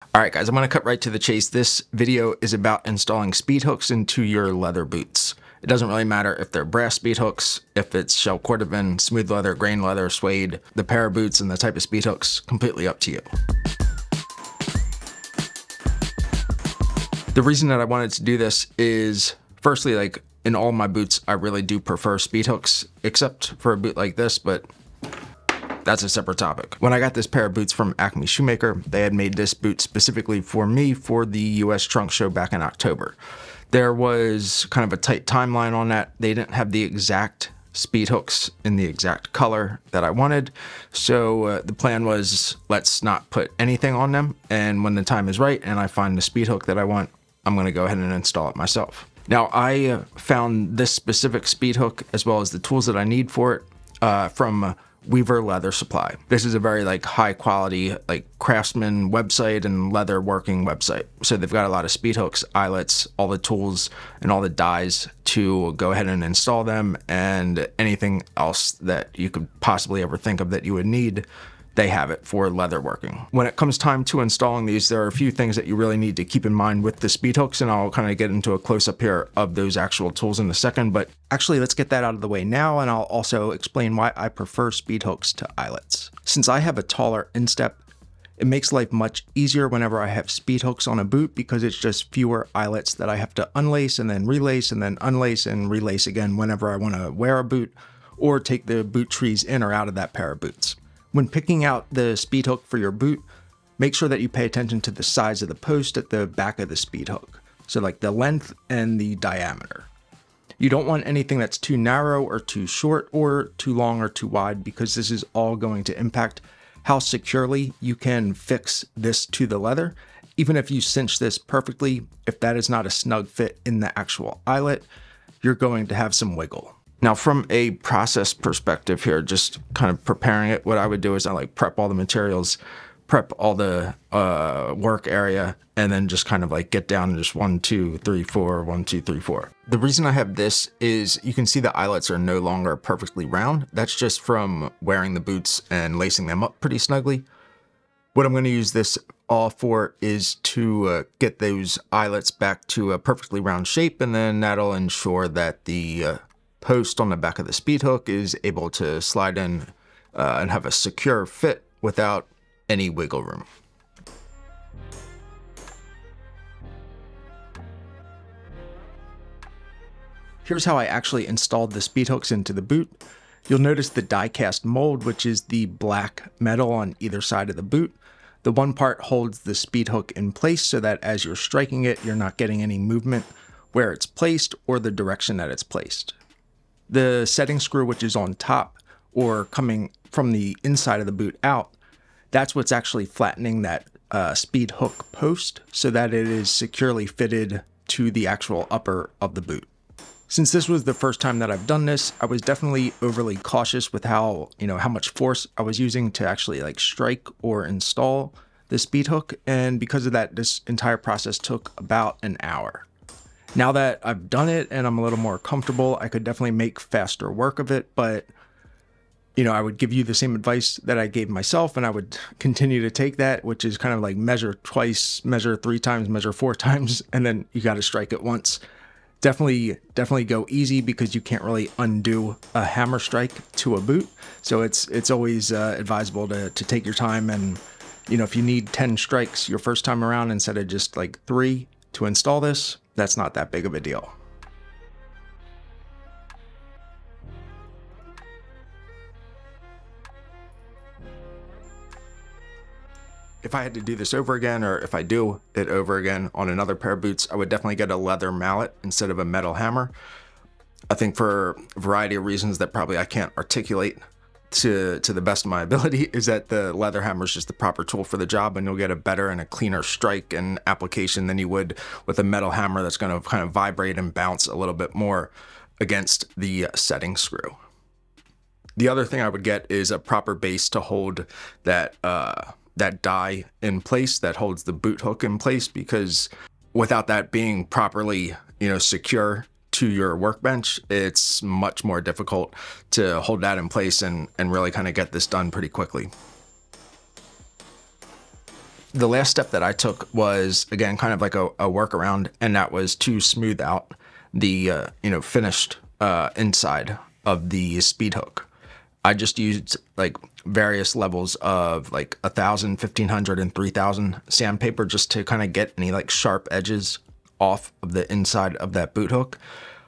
All right, guys, I'm going to cut right to the chase. This video is about installing speed hooks into your leather boots. It doesn't really matter if they're brass speed hooks, if it's shell cordovan, smooth leather, grain leather, suede, the pair of boots and the type of speed hooks, completely up to you. The reason that I wanted to do this is, firstly, like in all my boots, I really do prefer speed hooks, except for a boot like this, but that's a separate topic. When I got this pair of boots from Acme Shoemaker, they had made this boot specifically for me for the US Trunk Show back in October. There was kind of a tight timeline on that. They didn't have the exact speed hooks in the exact color that I wanted. So the plan was, let's not put anything on them. And when the time is right and I find the speed hook that I want, I'm going to go ahead and install it myself. Now, I found this specific speed hook as well as the tools that I need for it from Weaver Leather Supply. This is a very high quality craftsman website and leather working website. So they've got a lot of speed hooks, eyelets, all the tools and all the dies to go ahead and install them, and anything else that you could possibly ever think of that you would need, they have it for leather working. When it comes time to installing these, there are a few things that you really need to keep in mind with the speed hooks, and I'll kind of get into a close-up here of those actual tools in a second, but actually let's get that out of the way now, and I'll also explain why I prefer speed hooks to eyelets. Since I have a taller instep, it makes life much easier whenever I have speed hooks on a boot because it's just fewer eyelets that I have to unlace and then relace and then unlace and relace again whenever I want to wear a boot or take the boot trees in or out of that pair of boots. When picking out the speed hook for your boot, make sure that you pay attention to the size of the post at the back of the speed hook. So like the length and the diameter. You don't want anything that's too narrow or too short or too long or too wide, because this is all going to impact how securely you can fix this to the leather. Even if you cinch this perfectly, if that is not a snug fit in the actual eyelet, you're going to have some wiggle. Now, from a process perspective here, just kind of preparing it, what I would do is I prep all the materials, prep all the work area, and then just kind of get down and just 1, 2, 3, 4, 1, 2, 3, 4. The reason I have this is you can see the eyelets are no longer perfectly round. That's just from wearing the boots and lacing them up pretty snugly. What I'm going to use this all for is to get those eyelets back to a perfectly round shape, and then that'll ensure that the post on the back of the speed hook is able to slide in and have a secure fit without any wiggle room. Here's how I actually installed the speed hooks into the boot. You'll notice the die cast mold, which is the black metal on either side of the boot. The one part holds the speed hook in place so that as you're striking it, you're not getting any movement where it's placed or the direction that it's placed. The setting screw, which is on top or coming from the inside of the boot out, that's what's actually flattening that speed hook post so that it is securely fitted to the actual upper of the boot. Since this was the first time that I've done this, I was definitely overly cautious with how much force I was using to actually strike or install the speed hook, and because of that, this entire process took about an hour. Now that I've done it and I'm a little more comfortable, I could definitely make faster work of it, but I would give you the same advice that I gave myself, and I would continue to take that, which is kind of measure twice, measure 3 times, measure 4 times, and then you got to strike it once. Definitely go easy, because you can't really undo a hammer strike to a boot. So it's always advisable to take your time, and if you need 10 strikes your first time around instead of just 3 to install this, that's not that big of a deal. If I had to do this over again, or if I do it over again on another pair of boots, I would definitely get a leather mallet instead of a metal hammer. I think for a variety of reasons that probably I can't articulate to the best of my ability, is that the leather hammer is just the proper tool for the job, and you'll get a better and a cleaner strike and application than you would with a metal hammer that's going to kind of vibrate and bounce a little bit more against the setting screw. The other thing I would get is a proper base to hold that that die in place, that holds the boot hook in place, because without that being properly secure to your workbench, it's much more difficult to hold that in place and really kind of get this done pretty quickly. The last step that I took was, again, kind of like a workaround, and that was to smooth out the, finished inside of the speed hook. I just used like various levels of like 1,000, 1,500, and 3,000 sandpaper just to kind of get any like sharp edges off of the inside of that boot hook.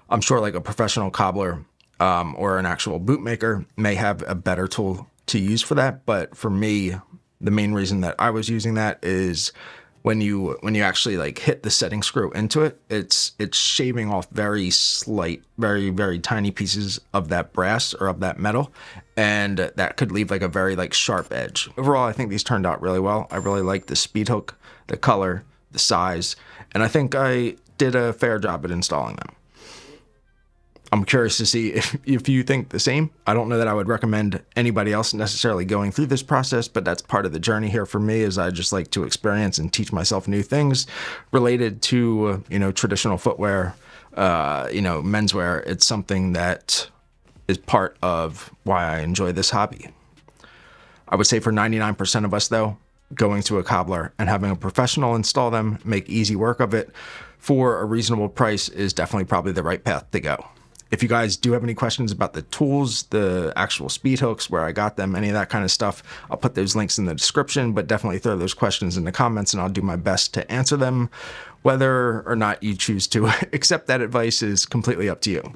I'm sure like a professional cobbler or an actual bootmaker may have a better tool to use for that, but for me, the main reason that I was using that is when you actually like hit the setting screw into it, it's shaving off very slight, very tiny pieces of that brass or of that metal, and that could leave like a very like sharp edge. Overall, I think these turned out really well. I really like the speed hook, the color, the size, and I think I did a fair job at installing them. I'm curious to see if you think the same. I don't know that I would recommend anybody else necessarily going through this process, but that's part of the journey here for me, is I just like to experience and teach myself new things related to, traditional footwear, menswear. It's something that is part of why I enjoy this hobby. I would say for 99% of us though, going to a cobbler and having a professional install them, make easy work of it for a reasonable price is definitely probably the right path to go. If you guys do have any questions about the tools, the actual speed hooks, where I got them, any of that kind of stuff, I'll put those links in the description, but definitely throw those questions in the comments and I'll do my best to answer them. Whether or not you choose to accept that advice is completely up to you.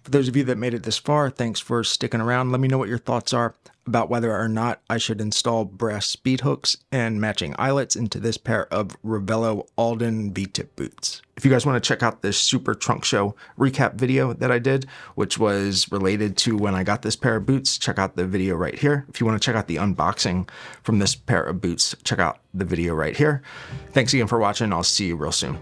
For those of you that made it this far, thanks for sticking around. Let me know what your thoughts are about whether or not I should install brass speed hooks and matching eyelets into this pair of Revello Alden V-tip boots. If you guys want to check out this Super Trunk Show recap video that I did, which was related to when I got this pair of boots, check out the video right here. If you want to check out the unboxing from this pair of boots, check out the video right here. Thanks again for watching. I'll see you real soon.